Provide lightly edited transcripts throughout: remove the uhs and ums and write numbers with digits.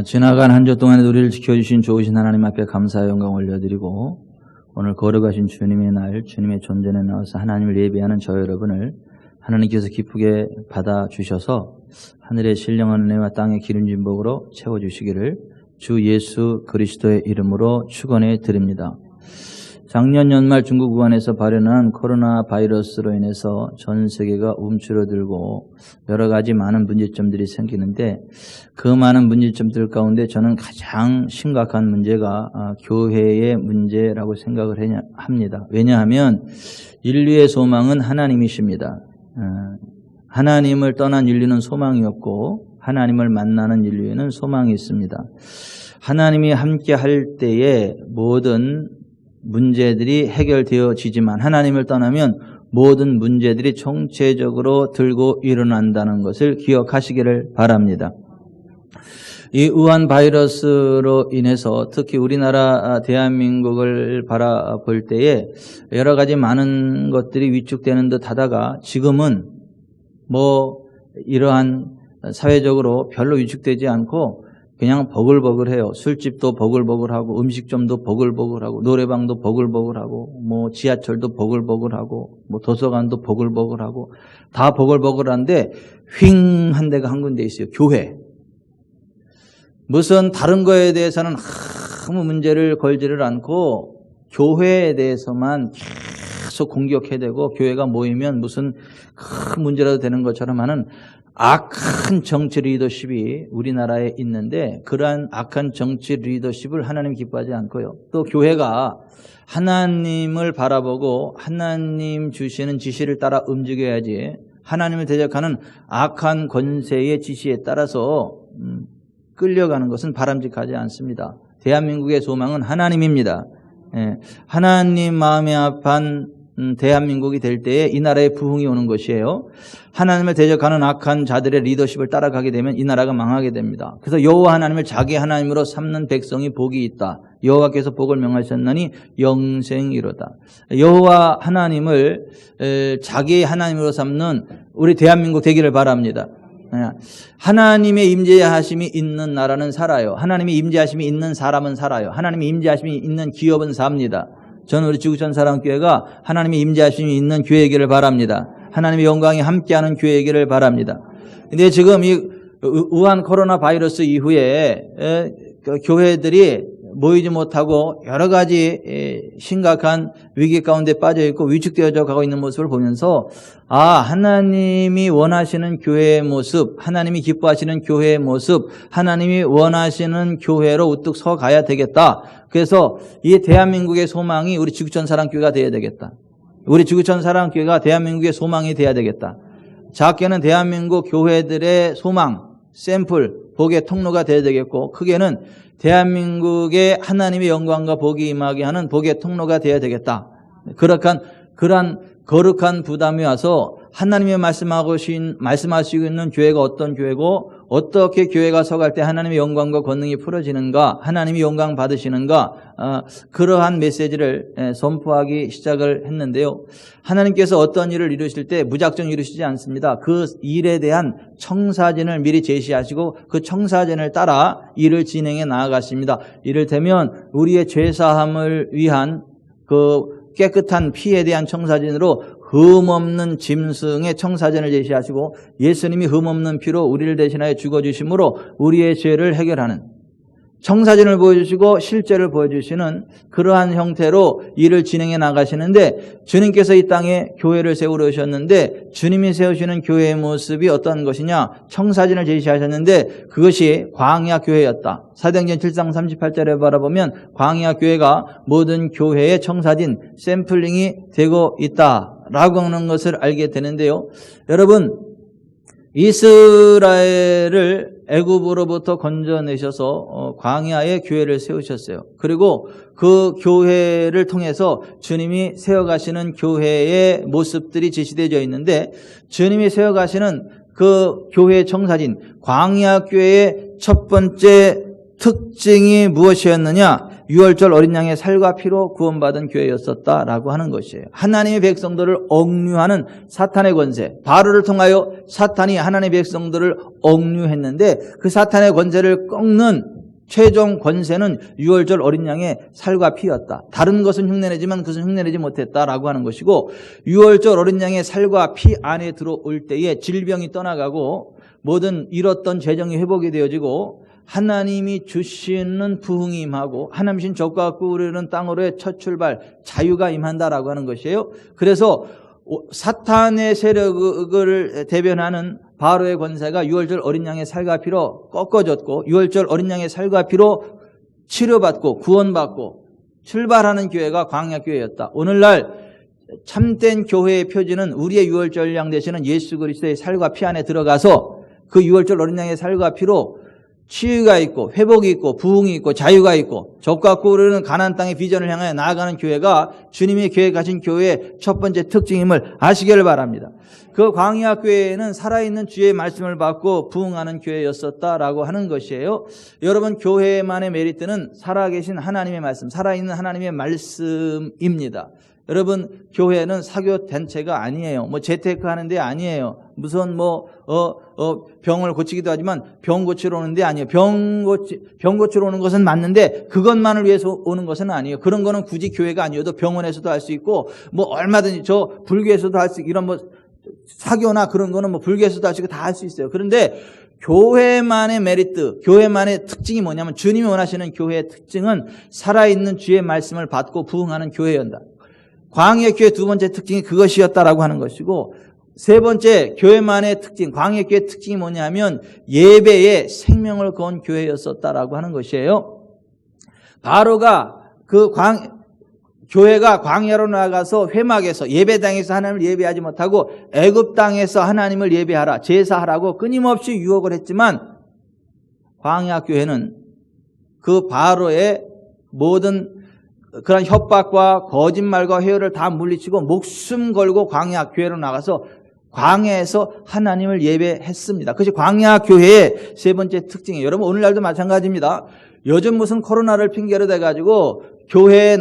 지나간 한 주 동안에 우리를 지켜주신 좋으신 하나님 앞에 감사의 영광 올려드리고, 오늘 거룩하신 주님의 날, 주님의 존전에 나와서 하나님을 예배하는 저 여러분을 하나님께서 기쁘게 받아주셔서 하늘의 신령한 은혜와 땅의 기름진 복으로 채워주시기를 주 예수 그리스도의 이름으로 축원해 드립니다. 작년 연말 중국 우한에서 발현한 코로나 바이러스로 인해서 전 세계가 움츠러들고 여러 가지 많은 문제점들이 생기는데, 그 많은 문제점들 가운데 저는 가장 심각한 문제가 교회의 문제라고 생각을 합니다. 왜냐하면 인류의 소망은 하나님이십니다. 하나님을 떠난 인류는 소망이 없고 하나님을 만나는 인류에는 소망이 있습니다. 하나님이 함께 할 때에 모든 문제들이 해결되어지지만 하나님을 떠나면 모든 문제들이 총체적으로 들고 일어난다는 것을 기억하시기를 바랍니다. 이 우한 바이러스로 인해서 특히 우리나라 대한민국을 바라볼 때에 여러 가지 많은 것들이 위축되는 듯 하다가 지금은 이러한 사회적으로 별로 위축되지 않고 그냥 버글버글해요. 술집도 버글버글하고 음식점도 버글버글하고 노래방도 버글버글하고 지하철도 버글버글하고 도서관도 버글버글하고 다 버글버글한데 휑한 데가 한 군데 있어요. 교회. 무슨 다른 거에 대해서는 아무 문제를 걸지를 않고 교회에 대해서만 계속 공격해대고, 교회가 모이면 무슨 큰 문제라도 되는 것처럼 하는 악한 정치 리더십이 우리나라에 있는데, 그러한 악한 정치 리더십을 하나님 기뻐하지 않고요. 또 교회가 하나님을 바라보고 하나님 주시는 지시를 따라 움직여야지, 하나님을 대적하는 악한 권세의 지시에 따라서 끌려가는 것은 바람직하지 않습니다. 대한민국의 소망은 하나님입니다. 하나님 마음에 합한 대한민국이 될 때에 이 나라에 부흥이 오는 것이에요. 하나님을 대적하는 악한 자들의 리더십을 따라가게 되면 이 나라가 망하게 됩니다. 그래서 여호와 하나님을 자기 하나님으로 삼는 백성이 복이 있다. 여호와께서 복을 명하셨나니 영생이로다. 여호와 하나님을 자기 하나님으로 삼는 우리 대한민국 되기를 바랍니다. 하나님의 임재하심이 있는 나라는 살아요. 하나님의 임재하심이 있는 사람은 살아요. 하나님의 임재하심이 있는 기업은 삽니다. 저는 우리 지구촌 사랑교회가 하나님의 임재하심이 있는 교회이기를 바랍니다. 하나님의 영광이 함께하는 교회이기를 바랍니다. 근데 지금 이 우한 코로나 바이러스 이후에 교회들이 모이지 못하고 여러 가지 심각한 위기 가운데 빠져 있고 위축되어져 가고 있는 모습을 보면서, 하나님이 원하시는 교회의 모습, 하나님이 기뻐하시는 교회의 모습, 하나님이 원하시는 교회로 우뚝 서 가야 되겠다. 그래서 이 대한민국의 소망이 우리 지구촌 사랑교회가 되어야 되겠다. 우리 지구촌 사랑교회가 대한민국의 소망이 되어야 되겠다. 작게는 대한민국 교회들의 소망, 샘플, 복의 통로가 되어야 되겠고, 크게는 대한민국의 하나님의 영광과 복이 임하게 하는 복의 통로가 되어야 되겠다. 그러한 거룩한 부담이 와서 하나님이 말씀하시고 있는 교회가 어떤 교회고, 어떻게 교회가 서갈 때 하나님의 영광과 권능이 풀어지는가, 하나님이 영광 받으시는가, 그러한 메시지를 선포하기 시작을 했는데요. 하나님께서 어떤 일을 이루실 때 무작정 이루시지 않습니다. 그 일에 대한 청사진을 미리 제시하시고 그 청사진을 따라 일을 진행해 나아가십니다. 이를테면 우리의 죄사함을 위한 그 깨끗한 피에 대한 청사진으로 흠없는 짐승의 청사진을 제시하시고, 예수님이 흠없는 피로 우리를 대신하여 죽어주심으로 우리의 죄를 해결하는 청사진을 보여주시고 실제를 보여주시는 그러한 형태로 일을 진행해 나가시는데, 주님께서 이 땅에 교회를 세우러 오셨는데 주님이 세우시는 교회의 모습이 어떤 것이냐, 청사진을 제시하셨는데 그것이 광야 교회였다. 사도행전 7장 38절에 바라보면 광야 교회가 모든 교회의 청사진, 샘플링이 되고 있다라고 하는 것을 알게 되는데요. 여러분, 이스라엘을 애굽으로부터 건져내셔서 광야에 교회를 세우셨어요. 그리고 그 교회를 통해서 주님이 세워가시는 교회의 모습들이 제시되어 있는데, 주님이 세워가시는 그 교회의 청사진, 광야 교회의 첫 번째 특징이 무엇이었느냐? 유월절 어린 양의 살과 피로 구원받은 교회였었다라고 하는 것이에요. 하나님의 백성들을 억류하는 사탄의 권세, 바로를 통하여 사탄이 하나님의 백성들을 억류했는데 그 사탄의 권세를 꺾는 최종 권세는 유월절 어린 양의 살과 피였다. 다른 것은 흉내내지만 그것은 흉내내지 못했다라고 하는 것이고, 유월절 어린 양의 살과 피 안에 들어올 때에 질병이 떠나가고 모든 잃었던 재정이 회복이 되어지고 하나님이 주시는 부흥이 임하고 하나님신 적과 꾸리는 땅으로의 첫 출발 자유가 임한다라고 하는 것이에요. 그래서 사탄의 세력을 대변하는 바로의 권세가 유월절 어린 양의 살과 피로 꺾어졌고, 유월절 어린 양의 살과 피로 치료받고 구원받고 출발하는 교회가 광야교회였다. 오늘날 참된 교회의 표지는 우리의 유월절 양 되시는 예수 그리스도의 살과 피 안에 들어가서 그 유월절 어린 양의 살과 피로 치유가 있고 회복이 있고 부흥이 있고 자유가 있고 적과 꾸르는 가나안 땅의 비전을 향해 나아가는 교회가 주님의 계획하신 교회의 첫 번째 특징임을 아시기를 바랍니다. 그 광야 교회에는 살아있는 주의 말씀을 받고 부흥하는 교회였었다라고 하는 것이에요. 여러분, 교회만의 메리트는 살아계신 하나님의 말씀, 살아있는 하나님의 말씀입니다. 여러분, 교회는 사교 단체가 아니에요. 재테크 하는 데 아니에요. 무슨 병을 고치기도 하지만 병 고치러 오는 데 아니에요. 병 고치러 오는 것은 맞는데 그것만을 위해서 오는 것은 아니에요. 그런 거는 굳이 교회가 아니어도 병원에서도 할 수 있고 얼마든지 불교에서도 할 수 있고 이런 사교나 그런 거는 불교에서도 할 수 있고 다 할 수 있어요. 그런데 교회만의 메리트, 교회만의 특징이 뭐냐면 주님이 원하시는 교회의 특징은 살아있는 주의 말씀을 받고 부흥하는 교회였다. 광야교회 두 번째 특징이 그것이었다라고 하는 것이고, 세 번째 교회만의 특징, 광야교회의 특징이 뭐냐면 예배에 생명을 건 교회였었다라고 하는 것이에요. 바로가 교회가 광야로 나가서 회막에서 예배당에서 하나님을 예배하지 못하고 애굽 땅에서 하나님을 예배하라, 제사하라고 끊임없이 유혹을 했지만 광야교회는 그 바로의 모든 그런 협박과 거짓말과 회유를 다 물리치고 목숨 걸고 광야교회로 나가서 광야에서 하나님을 예배했습니다. 그것이 광야교회의 세 번째 특징이에요. 여러분, 오늘날도 마찬가지입니다. 요즘 무슨 코로나를 핑계로 대가지고 교회에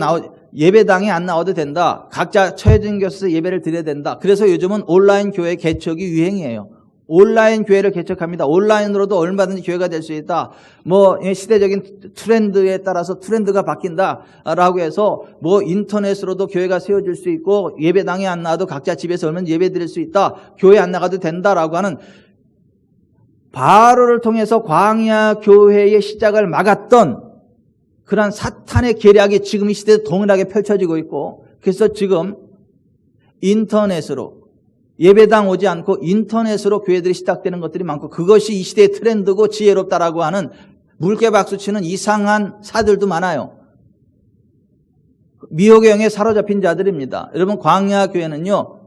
예배당에 안 나와도 된다. 각자 처해진 곳에서 예배를 드려야 된다. 그래서 요즘은 온라인 교회 개척이 유행이에요. 온라인 교회를 개척합니다. 온라인으로도 얼마든지 교회가 될 수 있다. 시대적인 트렌드에 따라서 트렌드가 바뀐다라고 해서 인터넷으로도 교회가 세워질 수 있고 예배당에 안 나와도 각자 집에서 얼마나 예배 드릴 수 있다. 교회 안 나가도 된다라고 하는 바로를 통해서 광야 교회의 시작을 막았던 그러한 사탄의 계략이 지금 이 시대에 동일하게 펼쳐지고 있고, 그래서 지금 인터넷으로 예배당 오지 않고 인터넷으로 교회들이 시작되는 것들이 많고, 그것이 이 시대의 트렌드고 지혜롭다라고 하는 물개 박수치는 이상한 사들도 많아요. 미혹의 영에 사로잡힌 자들입니다. 여러분, 광야 교회는요,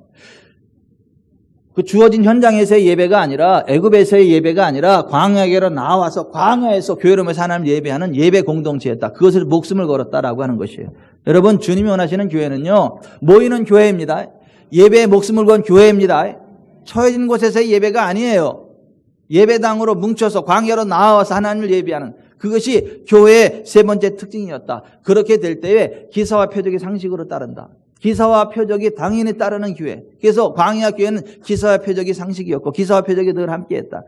그 주어진 현장에서의 예배가 아니라 애굽에서의 예배가 아니라 광야계로 나와서 광야에서 교회로 모여서 하나님 예배하는 예배 공동체였다. 그것을 목숨을 걸었다라고 하는 것이에요. 여러분, 주님이 원하시는 교회는요, 모이는 교회입니다. 예배에 목숨을 건 교회입니다. 처해진 곳에서의 예배가 아니에요. 예배당으로 뭉쳐서 광야로 나와서 하나님을 예배하는, 그것이 교회의 세 번째 특징이었다. 그렇게 될 때에 기사와 표적이 상식으로 따른다. 기사와 표적이 당연히 따르는 교회. 그래서 광야 교회는 기사와 표적이 상식이었고 기사와 표적이 늘 함께했다.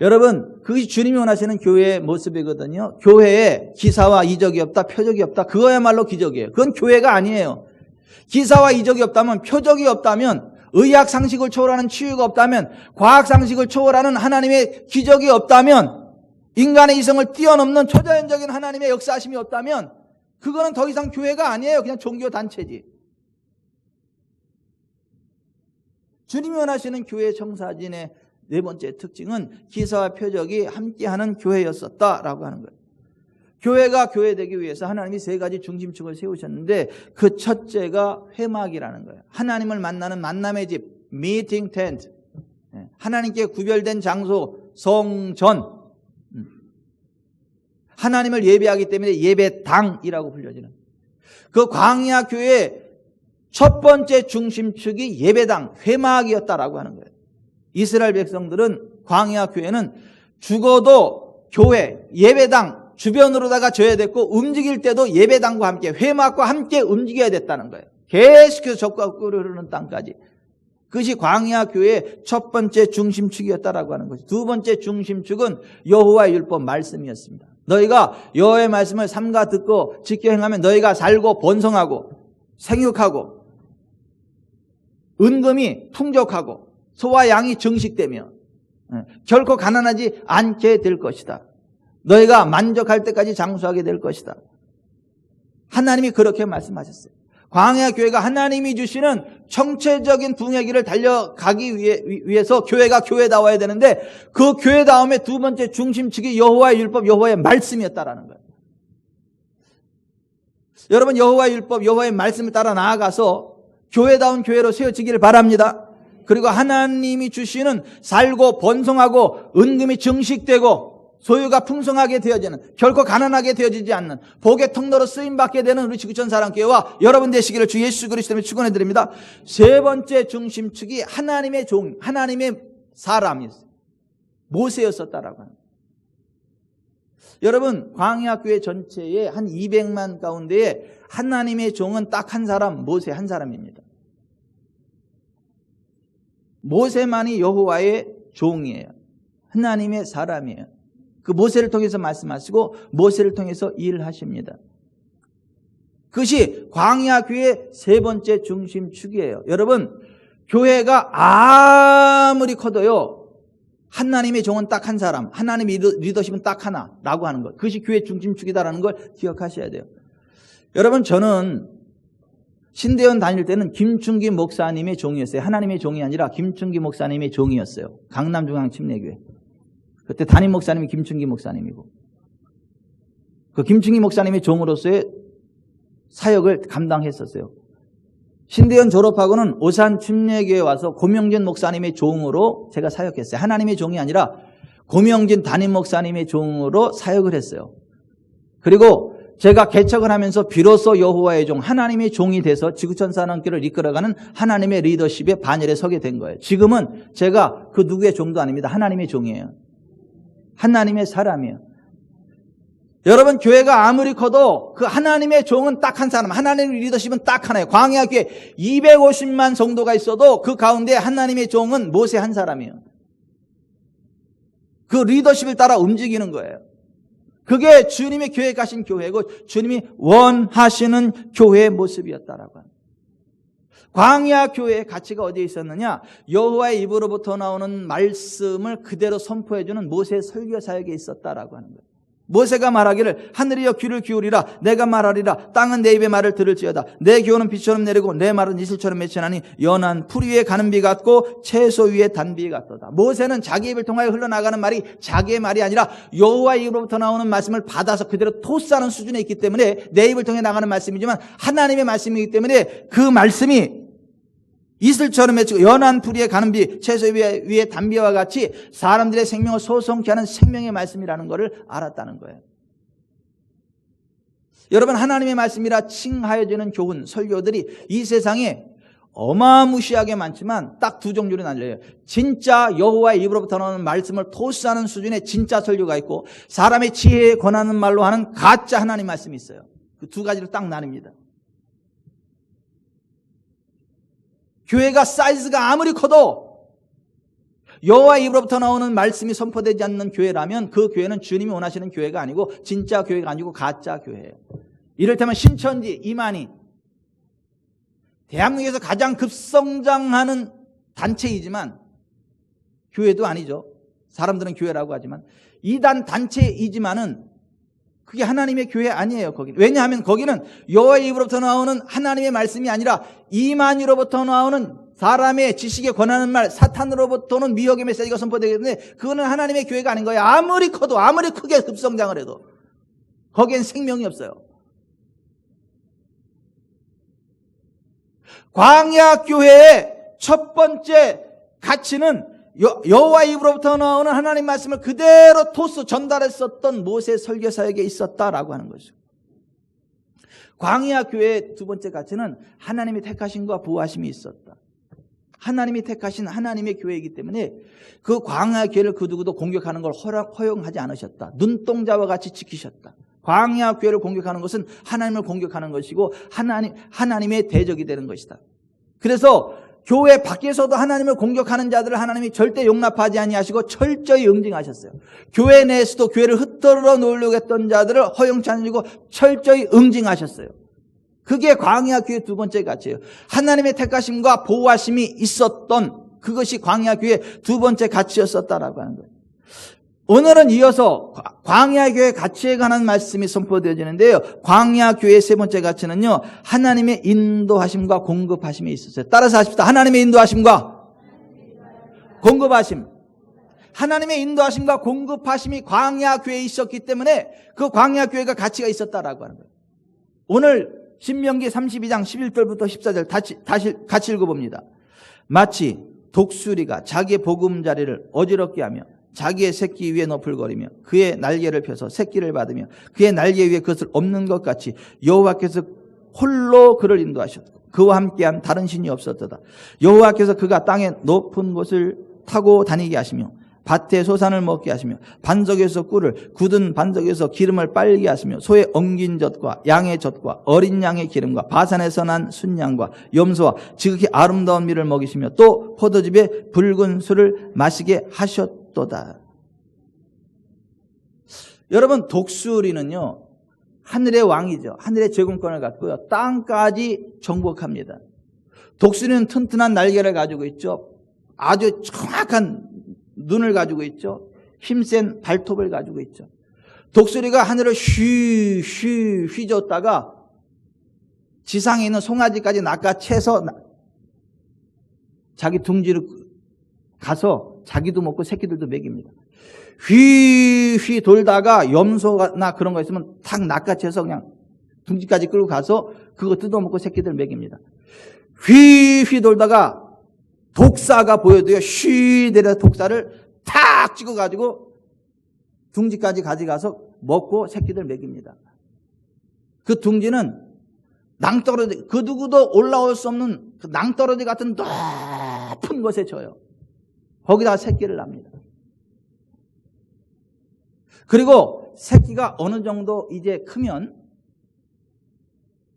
여러분, 그것이 주님이 원하시는 교회의 모습이거든요. 교회에 기사와 이적이 없다, 표적이 없다. 그거야말로 기적이에요. 그건 교회가 아니에요. 기사와 이적이 없다면, 표적이 없다면, 의학 상식을 초월하는 치유가 없다면, 과학 상식을 초월하는 하나님의 기적이 없다면, 인간의 이성을 뛰어넘는 초자연적인 하나님의 역사하심이 없다면 그거는 더 이상 교회가 아니에요. 그냥 종교단체지. 주님이 원하시는 교회 청사진의 네 번째 특징은 기사와 표적이 함께하는 교회였었다라고 하는 거예요. 교회가 교회되기 위해서 하나님이 세 가지 중심축을 세우셨는데 그 첫째가 회막이라는 거예요. 하나님을 만나는 만남의 집, 미팅 텐트. 하나님께 구별된 장소, 성전. 하나님을 예배하기 때문에 예배당이라고 불려지는 그 광야 교회의 첫 번째 중심축이 예배당, 회막이었다라고 하는 거예요. 이스라엘 백성들은 광야 교회는 죽어도 교회, 예배당, 주변으로다가 져야 됐고 움직일 때도 예배당과 함께 회막과 함께 움직여야 됐다는 거예요. 계속해서 적과 꿀이 흐르는 땅까지. 그것이 광야 교회의 첫 번째 중심축이었다라고 하는 것이. 두 번째 중심축은 여호와의 율법 말씀이었습니다. 너희가 여호와의 말씀을 삼가 듣고 지켜 행하면 너희가 살고 번성하고 생육하고 은금이 풍족하고 소와 양이 증식되며 결코 가난하지 않게 될 것이다. 너희가 만족할 때까지 장수하게 될 것이다. 하나님이 그렇게 말씀하셨어요. 광야 교회가 하나님이 주시는 총체적인 붕의 길을 달려가기 위해서 교회가 교회다워야 되는데 그 교회다움의 두 번째 중심축이 여호와의 율법, 여호와의 말씀이었다라는 거예요. 여러분, 여호와의 율법, 여호와의 말씀을 따라 나아가서 교회다운 교회로 세워지기를 바랍니다. 그리고 하나님이 주시는 살고 번성하고 은금이 증식되고 소유가 풍성하게 되어지는, 결코 가난하게 되어지지 않는 복의 통로로 쓰임받게 되는 우리 지구촌 사랑교회와 여러분 되시기를 주 예수 그리스도로 축원해드립니다. 세 번째 중심축이 하나님의 종, 하나님의 사람이었어요. 모세였었다라고 합니다. 여러분, 광야교회 전체에 한 200만 가운데에 하나님의 종은 딱 한 사람, 모세 한 사람입니다. 모세만이 여호와의 종이에요. 하나님의 사람이에요. 그 모세를 통해서 말씀하시고 모세를 통해서 일하십니다. 그것이 광야교회의 세 번째 중심축이에요. 여러분, 교회가 아무리 커도요, 하나님의 종은 딱 한 사람, 하나님의 리더십은 딱 하나라고 하는 것, 그것이 교회 중심축이다라는 걸 기억하셔야 돼요. 여러분, 저는 신대원 다닐 때는 김충기 목사님의 종이었어요. 하나님의 종이 아니라 김충기 목사님의 종이었어요. 강남중앙침례교회. 그때 담임 목사님이 김충기 목사님이고, 그 김충기 목사님의 종으로서의 사역을 감당했었어요. 신대원 졸업하고는 오산 침례교회에 와서 고명진 목사님의 종으로 제가 사역했어요. 하나님의 종이 아니라 고명진 담임 목사님의 종으로 사역을 했어요. 그리고 제가 개척을 하면서 비로소 여호와의 종, 하나님의 종이 돼서 지구촌 사랑교회를 이끌어가는 하나님의 리더십의 반열에 서게 된 거예요. 지금은 제가 그 누구의 종도 아닙니다. 하나님의 종이에요. 하나님의 사람이에요. 여러분, 교회가 아무리 커도 그 하나님의 종은 딱 한 사람, 하나님의 리더십은 딱 하나예요. 광야교회 250만 성도가 있어도 그 가운데 하나님의 종은 모세 한 사람이에요. 그 리더십을 따라 움직이는 거예요. 그게 주님의 교회에 가신 교회고 주님이 원하시는 교회의 모습이었다라고 합니다. 광야교회의 가치가 어디에 있었느냐? 여호와의 입으로부터 나오는 말씀을 그대로 선포해주는 모세의 설교 사역에 있었다라고 하는 거예요. 모세가 말하기를 하늘이여 귀를 기울이라 내가 말하리라 땅은 내 입의 말을 들을지어다 내 교훈은 비처럼 내리고 내 말은 이슬처럼 맺히나니 연한 풀 위에 가는 비 같고 채소 위에 단비 같도다. 모세는 자기 입을 통하여 흘러나가는 말이 자기의 말이 아니라 여호와의 입으로부터 나오는 말씀을 받아서 그대로 토스하는 수준에 있기 때문에 내 입을 통해 나가는 말씀이지만 하나님의 말씀이기 때문에 그 말씀이 이슬처럼 맺히고 연한 풀 위에 가는 비, 채소 위에 단비와 같이 사람들의 생명을 소성케 하는 생명의 말씀이라는 것을 알았다는 거예요. 여러분, 하나님의 말씀이라 칭하여지는 교훈, 설교들이 이 세상에 어마무시하게 많지만 딱 두 종류로 나뉘어요. 진짜 여호와의 입으로부터 나오는 말씀을 토스하는 수준의 진짜 설교가 있고 사람의 지혜에 권하는 말로 하는 가짜 하나님 말씀이 있어요. 그 두 가지로 딱 나뉩니다. 교회가 사이즈가 아무리 커도 여호와의 입으로부터 나오는 말씀이 선포되지 않는 교회라면 그 교회는 주님이 원하시는 교회가 아니고 진짜 교회가 아니고 가짜 교회예요. 이를테면 신천지, 이만희, 대한민국에서 가장 급성장하는 단체이지만 교회도 아니죠. 사람들은 교회라고 하지만 이단 단체이지만은 그게 하나님의 교회 아니에요. 거기는. 왜냐하면 거기는 여호와의 입으로부터 나오는 하나님의 말씀이 아니라 이만희로부터 나오는 사람의 지식에 권하는 말, 사탄으로부터는 미혹의 메시지가 선포되기 때문에 그거는 하나님의 교회가 아닌 거예요. 아무리 커도, 아무리 크게 급성장을 해도 거기엔 생명이 없어요. 광야교회의 첫 번째 가치는 여호와의 입으로부터 나오는 하나님 말씀을 그대로 토스 전달했었던 모세 설교사에게 있었다라고 하는 것이죠. 광야교회의 두 번째 가치는 하나님의 택하심과 부하심이 있었다. 하나님이 택하신 하나님의 교회이기 때문에 그 광야 교회를 그 누구도 공격하는 걸 허용하지 않으셨다. 눈동자와 같이 지키셨다. 광야 교회를 공격하는 것은 하나님을 공격하는 것이고 하나님의 대적이 되는 것이다. 그래서 교회 밖에서도 하나님을 공격하는 자들을 하나님이 절대 용납하지 아니하시고 철저히 응징하셨어요. 교회 내에서도 교회를 흩어져 놓으려고 했던 자들을 허용치 않으시고 철저히 응징하셨어요. 그게 광야 교회 두 번째 가치예요. 하나님의 택하심과 보호하심이 있었던 그것이 광야 교회 두 번째 가치였었다라고 하는 거예요. 오늘은 이어서 광야 교회 가치에 관한 말씀이 선포되어지는데요. 광야 교회의 세 번째 가치는요, 하나님의 인도하심과 공급하심이 있었어요. 따라서 하십시다. 하나님의 인도하심과 공급하심. 하나님의 인도하심과 공급하심이 광야 교회에 있었기 때문에 그 광야 교회가 가치가 있었다라고 하는 거예요. 오늘 신명기 32장 11절부터 14절 다시 같이 읽어봅니다. 마치 독수리가 자기의 보금자리를 어지럽게 하며 자기의 새끼 위에 너풀거리며 그의 날개를 펴서 새끼를 받으며 그의 날개 위에 그것을 엎는 것 같이 여호와께서 홀로 그를 인도하셨고 그와 함께한 다른 신이 없었도다. 여호와께서 그가 땅의 높은 곳을 타고 다니게 하시며 밭에 소산을 먹게 하시며 반석에서 꿀을 굳은 반석에서 기름을 빨게 하시며 소의 엉긴 젖과 양의 젖과 어린 양의 기름과 바산에서 난 순양과 염소와 지극히 아름다운 밀을 먹이시며 또 포도즙에 붉은 술을 마시게 하셨도다. 여러분, 독수리는요 하늘의 왕이죠. 하늘의 제공권을 갖고요 땅까지 정복합니다. 독수리는 튼튼한 날개를 가지고 있죠. 아주 정확한 눈을 가지고 있죠. 힘센 발톱을 가지고 있죠. 독수리가 하늘을 쉬 휘젓다가 지상에 있는 송아지까지 낚아채서 자기 둥지로 가서 자기도 먹고 새끼들도 먹입니다. 휘 돌다가 염소나 그런 거 있으면 탁 낚아채서 그냥 둥지까지 끌고 가서 그거 뜯어먹고 새끼들 먹입니다. 휘 돌다가 독사가 보여도요 쉬 내려 독사를 탁 찍어가지고 둥지까지 가져가서 먹고 새끼들 먹입니다. 그 둥지는 낭떠러지, 그 누구도 올라올 수 없는 그 낭떠러지 같은 높은 곳에 져요. 거기다가 새끼를 납니다. 그리고 새끼가 어느 정도 이제 크면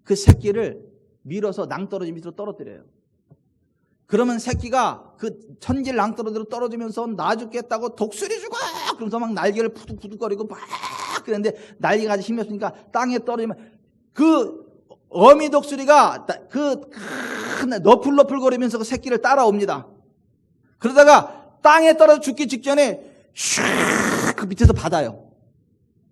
그 새끼를 밀어서 낭떠러지 밑으로 떨어뜨려요. 그러면 새끼가 그 천길 낭떠러지로 떨어지면서 나 죽겠다고 독수리 죽어! 그러면서 막 날개를 푸둑푸둑거리고 막 그랬는데 날개가 아주 힘이 없으니까 땅에 떨어지면 그 어미 독수리가 그 너풀너풀거리면서 그 새끼를 따라옵니다. 그러다가 땅에 떨어져 죽기 직전에 슉 그 밑에서 받아요.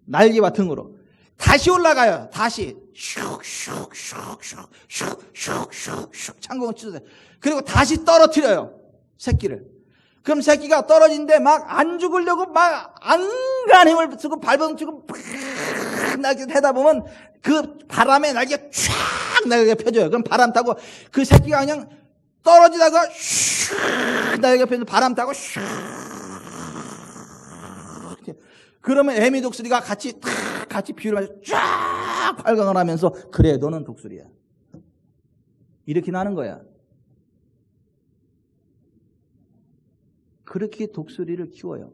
날개와 등으로. 다시 올라가요. 다시 슉슉슉슉슉슉슉슉 창공을 치세요. 그리고 다시 떨어뜨려요. 새끼를. 그럼 새끼가 떨어진데 막 안 죽으려고 막 안간 힘을 쓰고 발버둥치고 날개 하다 보면 그 바람에 날개 쫙 날개 펴져요. 그럼 바람 타고 그 새끼가 그냥 떨어지다가 슉 날개 펴서 바람 타고 슉 그러면 애미 독수리가 같이 비유를 하면서 쫙 발광을 하면서 그래 너는 독수리야 이렇게 나는 거야. 그렇게 독수리를 키워요.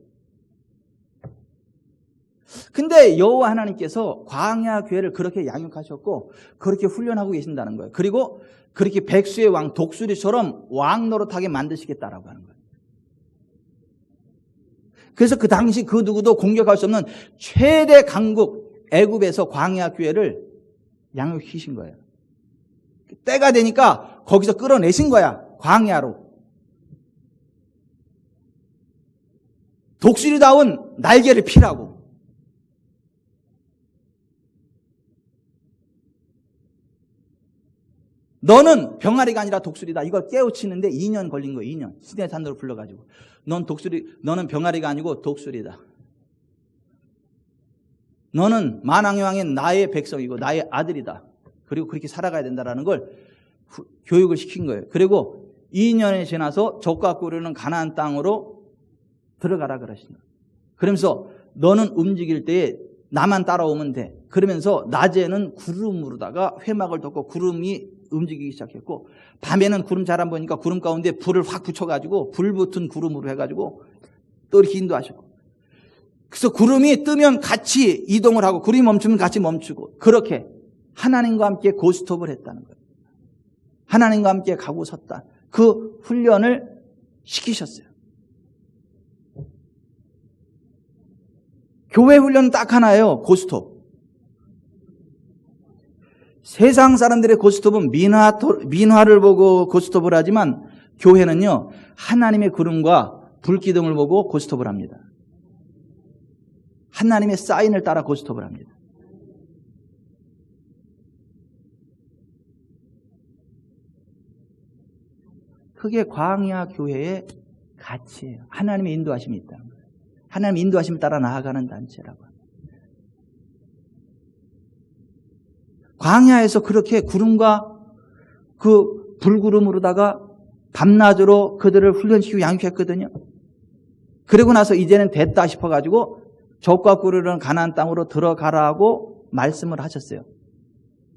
근데 여호와 하나님께서 광야 교회를 그렇게 양육하셨고 그렇게 훈련하고 계신다는 거예요. 그리고 그렇게 백수의 왕 독수리처럼 왕 노릇하게 만드시겠다라고 하는 거예요. 그래서 그 당시 그 누구도 공격할 수 없는 최대 강국 애굽에서 광야 교회를 양육시킨 거예요. 때가 되니까 거기서 끌어내신 거야. 광야로. 독수리다운 날개를 피라고. 너는 병아리가 아니라 독수리다. 이걸 깨우치는데 2년 걸린 거예요. 2년. 시내 산으로 불러가지고. 너는 병아리가 아니고 독수리다. 너는 만왕의 왕의 나의 백성이고 나의 아들이다. 그리고 그렇게 살아가야 된다는 걸 교육을 시킨 거예요. 그리고 2년이 지나서 젖과 꿀을 가나안 땅으로 들어가라 그러시는. 그러면서 너는 움직일 때에 나만 따라오면 돼. 그러면서 낮에는 구름으로다가 회막을 덮고 구름이 움직이기 시작했고, 밤에는 구름 잘 안 보니까 구름 가운데 불을 확 붙여가지고 불 붙은 구름으로 해가지고 또 이렇게 인도하시고, 그래서 구름이 뜨면 같이 이동을 하고 구름이 멈추면 같이 멈추고, 그렇게 하나님과 함께 고스톱을 했다는 거예요. 하나님과 함께 가고 섰다. 그 훈련을 시키셨어요. 교회 훈련은 딱 하나예요. 고스톱. 세상 사람들의 고스톱은 민화를 보고 고스톱을 하지만, 교회는요 하나님의 구름과 불기둥을 보고 고스톱을 합니다. 하나님의 사인을 따라 고스톱을 합니다. 그게 광야 교회의 가치예요. 하나님의 인도하심이 있다는 거예요. 하나님의 인도하심을 따라 나아가는 단체라고 합니다. 광야에서 그렇게 구름과 그 불구름으로다가 밤낮으로 그들을 훈련시키고 양육했거든요. 그리고 나서 이제는 됐다 싶어가지고 적과 꿀으는 가나안 땅으로 들어가라고 말씀을 하셨어요.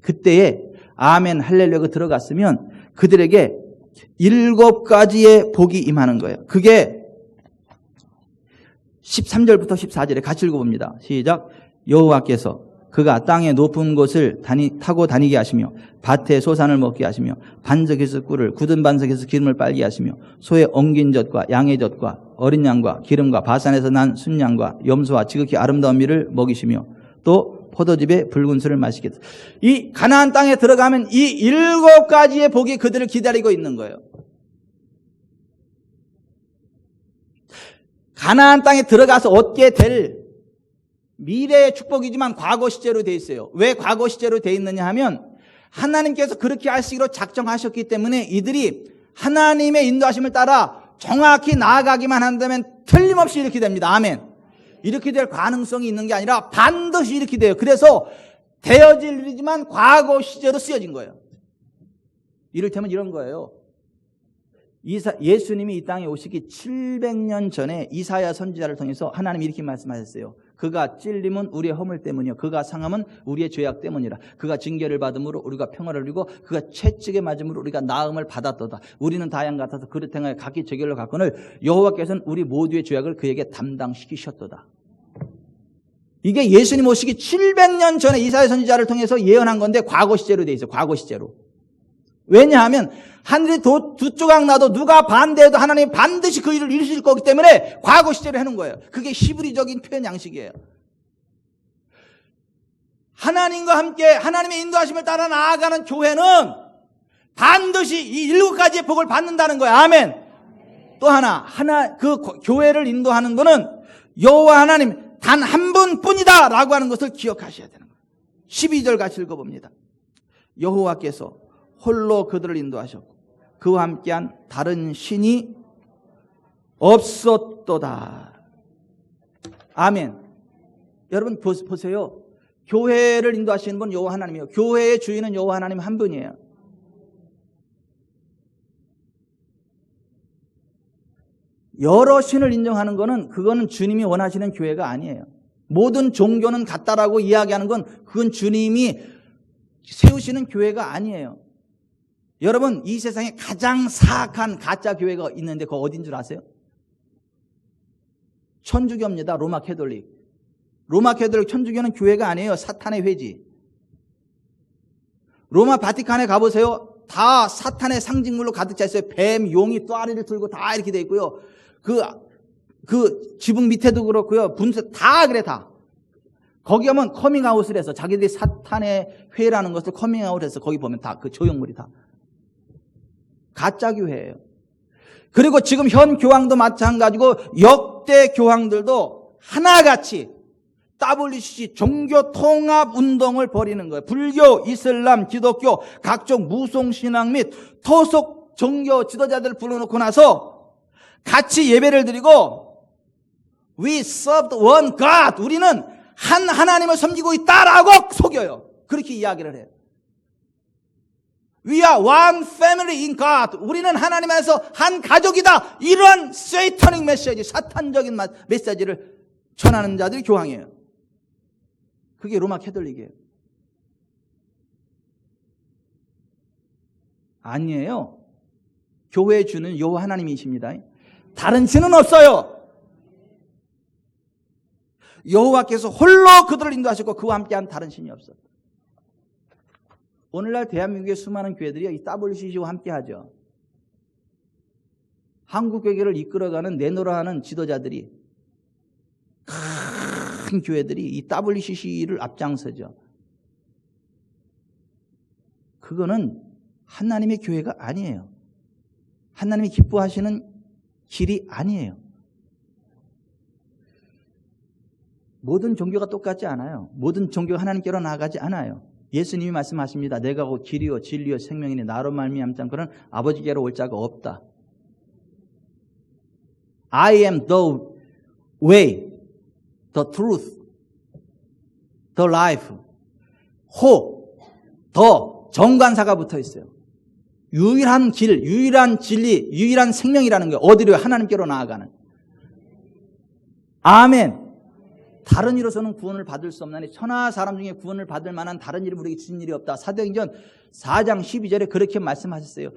그때에 아멘 할렐루야가 들어갔으면 그들에게 7가지의 복이 임하는 거예요. 그게 13절부터 14절에 같이 읽어봅니다. 시작. 여호와께서 그가 땅의 높은 곳을 타고 다니게 하시며 밭에 소산을 먹게 하시며 반석에서 꿀을, 굳은 반석에서 기름을 빨게 하시며 소의 엉긴 젖과 양의 젖과 어린 양과 기름과 바산에서 난 순양과 염소와 지극히 아름다운 밀을 먹이시며 또 포도즙의 붉은 술을 마시게 하소서. 이 가나안 땅에 들어가면 이 7가지의 복이 그들을 기다리고 있는 거예요. 가나안 땅에 들어가서 얻게 될 미래의 축복이지만 과거 시제로 되어 있어요. 왜 과거 시제로 되어 있느냐 하면, 하나님께서 그렇게 하시기로 작정하셨기 때문에 이들이 하나님의 인도하심을 따라 정확히 나아가기만 한다면 틀림없이 이렇게 됩니다. 아멘. 이렇게 될 가능성이 있는 게 아니라 반드시 이렇게 돼요. 그래서 되어질 일이지만 과거 시제로 쓰여진 거예요. 이를테면 이런 거예요. 예수님이 이 땅에 오시기 700년 전에 이사야 선지자를 통해서 하나님이 이렇게 말씀하셨어요. 그가 찔림은 우리의 허물 때문이요 그가 상함은 우리의 죄악 때문이라. 그가 징계를 받음으로 우리가 평화를 누리고 그가 채찍에 맞음으로 우리가 나음을 받았도다. 우리는 다 양 같아서 그릇 행하여 각기 죄결로 갔거늘 여호와께서는 우리 모두의 죄악을 그에게 담당시키셨도다. 이게 예수님 오시기 700년 전에 이사야 선지자를 통해서 예언한 건데 과거 시제로 돼 있어요. 과거 시제로. 왜냐하면 하늘이 두 조각 나도 누가 반대해도 하나님이 반드시 그 일을 이루실 거기 때문에 과거 시제로 해놓은 거예요. 그게 히브리적인 표현 양식이에요. 하나님과 함께 하나님의 인도하심을 따라 나아가는 교회는 반드시 이 7가지의 복을 받는다는 거예요. 아멘. 또 하나 그 교회를 인도하는 분은 여호와 하나님 단 한 분뿐이다 라고 하는 것을 기억하셔야 되는 거예요. 12절 같이 읽어봅니다. 여호와께서 홀로 그들을 인도하셨고 그와 함께한 다른 신이 없었도다. 아멘. 여러분 보세요. 교회를 인도하시는 분 여호와 하나님이에요. 교회의 주인은 여호와 하나님 한 분이에요. 여러 신을 인정하는 거는 그거는 주님이 원하시는 교회가 아니에요. 모든 종교는 같다라고 이야기하는 건 그건 주님이 세우시는 교회가 아니에요. 여러분 이 세상에 가장 사악한 가짜 교회가 있는데 그거 어딘 줄 아세요? 천주교입니다. 로마 캐톨릭. 로마 캐톨릭 천주교는 교회가 아니에요. 사탄의 회지. 로마 바티칸에 가보세요. 다 사탄의 상징물로 가득 차 있어요. 뱀, 용이 또아리를 들고 다 이렇게 돼 있고요. 그 지붕 밑에도 그렇고요. 분수 다 그래 다. 거기 가면 커밍아웃을 해서 자기들이 사탄의 회라는 것을 커밍아웃 해서 거기 보면 다 그 조형물이 다 가짜 교회예요. 그리고 지금 현 교황도 마찬가지고 역대 교황들도 하나같이 WCC 종교 통합 운동을 벌이는 거예요. 불교, 이슬람, 기독교, 각종 무송신앙 및 토속 종교 지도자들을 불러놓고 나서 같이 예배를 드리고 We serve one God. 우리는 한 하나님을 섬기고 있다라고 속여요. 그렇게 이야기를 해요. We are one family in God. 우리는 하나님 안에서 한 가족이다. 이런 세이터닉 메시지, 사탄적인 메시지를 전하는 자들이 교황이에요. 그게 로마 캐톨릭이에요. 아니에요. 교회의 주는 여호와 하나님이십니다. 다른 주는 없어요. 여호와께서 홀로 그들을 인도하셨고 그와 함께한 다른 신이 없어요. 오늘날 대한민국의 수많은 교회들이 이 WCC와 함께하죠. 한국 교회를 이끌어가는 내노라 하는 지도자들이, 큰 교회들이 이 WCC를 앞장서죠. 그거는 하나님의 교회가 아니에요. 하나님이 기뻐하시는 길이 아니에요. 모든 종교가 똑같지 않아요. 모든 종교가 하나님께로 나아가지 않아요. 예수님이 말씀하십니다. 내가 곧 길이요 진리요 생명이니 나로 말미암지 않고는 아버지께로 올 자가 없다. I am the way, the truth, the life. 더 정관사가 붙어 있어요. 유일한 길, 유일한 진리, 유일한 생명이라는 거예요. 어디로? 하나님께로 나아가는. 아멘. 다른 이로서는 구원을 받을 수 없나니 천하 사람 중에 구원을 받을 만한 다른 이름 우리에게 주신 일이 없다. 사도행전 4장 12절에 그렇게 말씀하셨어요.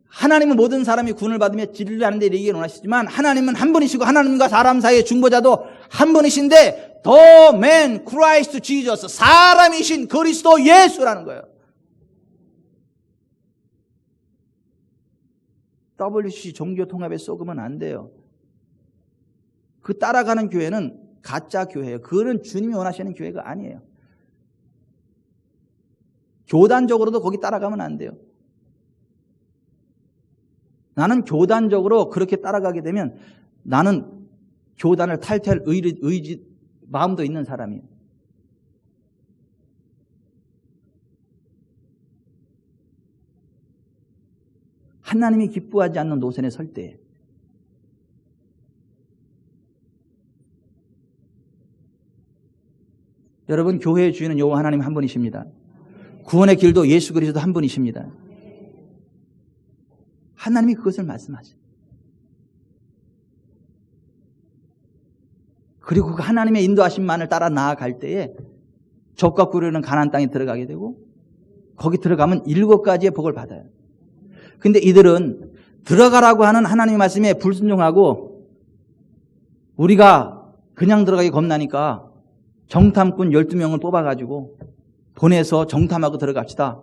하나님은 모든 사람이 구원을 받으며 진리하는 데 이르기를 원하시지만 하나님은 한 분이시고 하나님과 사람 사이의 중보자도 한 분이신데 The man Christ Jesus, 사람이신 그리스도 예수라는 거예요. WCC 종교 통합에 쏘으면 안 돼요. 그 따라가는 교회는 가짜 교회예요. 그거는 주님이 원하시는 교회가 아니에요. 교단적으로도 거기 따라가면 안 돼요. 나는 교단적으로 그렇게 따라가게 되면 나는 교단을 탈퇴할 의지, 마음도 있는 사람이에요. 하나님이 기뻐하지 않는 노선에 설 때 여러분, 교회의 주인은 여호와 하나님 한 분이십니다. 구원의 길도 예수 그리스도 한 분이십니다. 하나님이 그것을 말씀하셔요. 그리고 그 하나님의 인도하심만을 따라 나아갈 때에 적과 꿀이는 가나안 땅에 들어가게 되고 거기 들어가면 7가지의 복을 받아요. 근데 이들은 들어가라고 하는 하나님의 말씀에 불순종하고 우리가 그냥 들어가기 겁나니까 정탐꾼 12명을 뽑아가지고 보내서 정탐하고 들어갑시다.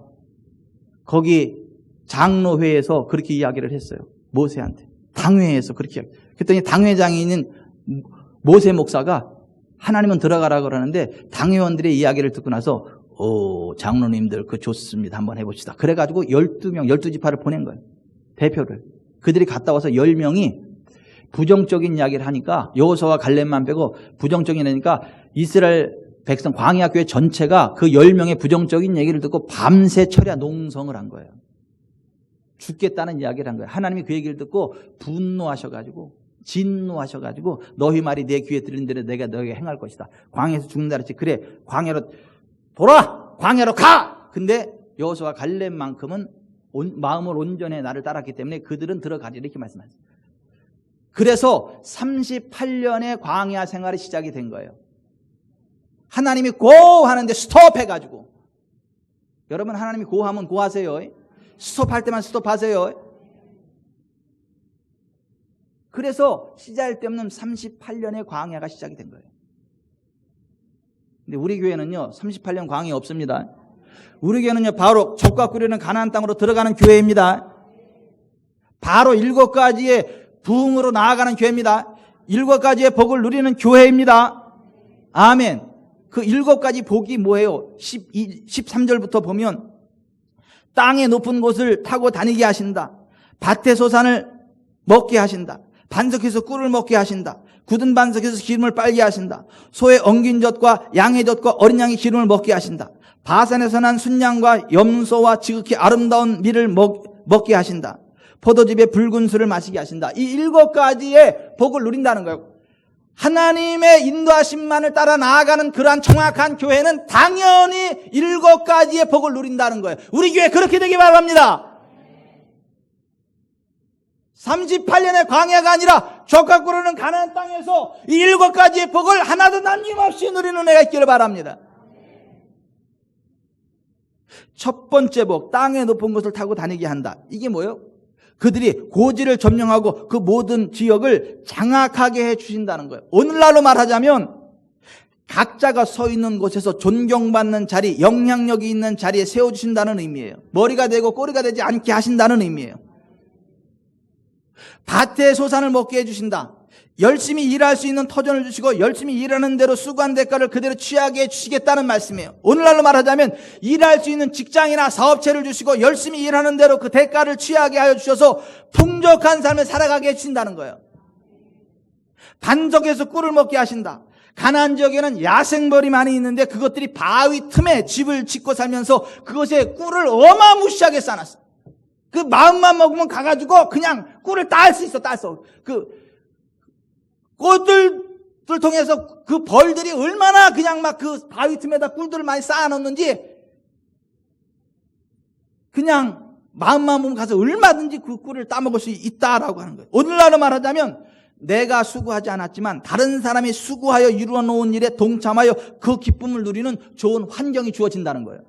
거기 장로회에서 그렇게 이야기를 했어요. 모세한테. 당회에서 그렇게. 그랬더니 당회장이 있는 모세 목사가 하나님은 들어가라고 그러는데 당회원들의 이야기를 듣고 나서 장로님들 그거 좋습니다. 한번 해봅시다. 그래가지고 12명, 12지파를 보낸 거예요. 대표를. 그들이 갔다 와서 10명이 부정적인 이야기를 하니까 여호수아와 갈렙만 빼고 부정적인 애니까 이스라엘 백성 광야 교회 전체가 그 10명의 부정적인 얘기를 듣고 밤새 철야 농성을 한 거예요. 죽겠다는 이야기를 한 거예요. 하나님이 그 얘기를 듣고 분노하셔가지고 진노하셔가지고 너희 말이 내 귀에 들린 대로 내가 너에게 행할 것이다. 광야에서 죽는다 그랬지. 그래, 광야로 돌아! 광야로 가! 근데 여호수아와 갈렙만큼은 마음을 온전히 나를 따랐기 때문에 그들은 들어가지 이렇게 말씀하셨어요. 그래서 38년의 광야 생활이 시작이 된 거예요. 하나님이 고 하는데 스톱해가지고. 여러분, 하나님이 고 하면 고 하세요. 스톱할 때만 스톱하세요. 그래서 시잘데없는 38년의 광야가 시작이 된 거예요. 근데 우리 교회는요 38년 광야 없습니다. 우리 교회는요 바로 적과 꿀이는 가나안 땅으로 들어가는 교회입니다. 바로 7가지의 부흥으로 나아가는 교회입니다. 7가지의 복을 누리는 교회입니다. 아멘. 그 7가지 복이 뭐예요? 13절부터 보면 땅의 높은 곳을 타고 다니게 하신다. 밭의 소산을 먹게 하신다. 반석에서 꿀을 먹게 하신다. 굳은 반석에서 기름을 빨게 하신다. 소의 엉긴 젖과 양의 젖과 어린 양의 기름을 먹게 하신다. 바산에서 난 순양과 염소와 지극히 아름다운 밀을 먹게 하신다. 포도즙의 붉은 술을 마시게 하신다. 이 7가지의 복을 누린다는 거예요. 하나님의 인도하심만을 따라 나아가는 그러한 정확한 교회는 당연히 7가지의 복을 누린다는 거예요. 우리 교회 그렇게 되기 바랍니다. 38년의 광야가 아니라 적과 꿀은 가나안 땅에서 이 7가지의 복을 하나도 남김없이 누리는 은혜가 있기를 바랍니다. 첫 번째 복, 땅의 높은 곳을 타고 다니게 한다. 이게 뭐예요? 그들이 고지를 점령하고 그 모든 지역을 장악하게 해주신다는 거예요. 오늘날로 말하자면 각자가 서 있는 곳에서 존경받는 자리, 영향력이 있는 자리에 세워주신다는 의미예요. 머리가 되고 꼬리가 되지 않게 하신다는 의미예요. 밭의 소산을 먹게 해주신다. 열심히 일할 수 있는 터전을 주시고 열심히 일하는 대로 수고한 대가를 그대로 취하게 해주시겠다는 말씀이에요. 오늘날로 말하자면 일할 수 있는 직장이나 사업체를 주시고 열심히 일하는 대로 그 대가를 취하게 하여 주셔서 풍족한 삶을 살아가게 해주신다는 거예요. 반석에서 꿀을 먹게 하신다. 가나안 지역에는 야생벌이 많이 있는데 그것들이 바위 틈에 집을 짓고 살면서 그것에 꿀을 어마무시하게 쌓아놨어요. 그 마음만 먹으면 가가지고 그냥 꿀을 딸 수 있어, 따서. 그 꽃들을 통해서 그 벌들이 얼마나 그냥 막 그 바위 틈에다 꿀들을 많이 쌓아놓는지 그냥 마음만 먹으면 가서 얼마든지 그 꿀을 따먹을 수 있다라고 하는 거예요. 오늘날로 말하자면 내가 수고하지 않았지만 다른 사람이 수고하여 이루어 놓은 일에 동참하여 그 기쁨을 누리는 좋은 환경이 주어진다는 거예요.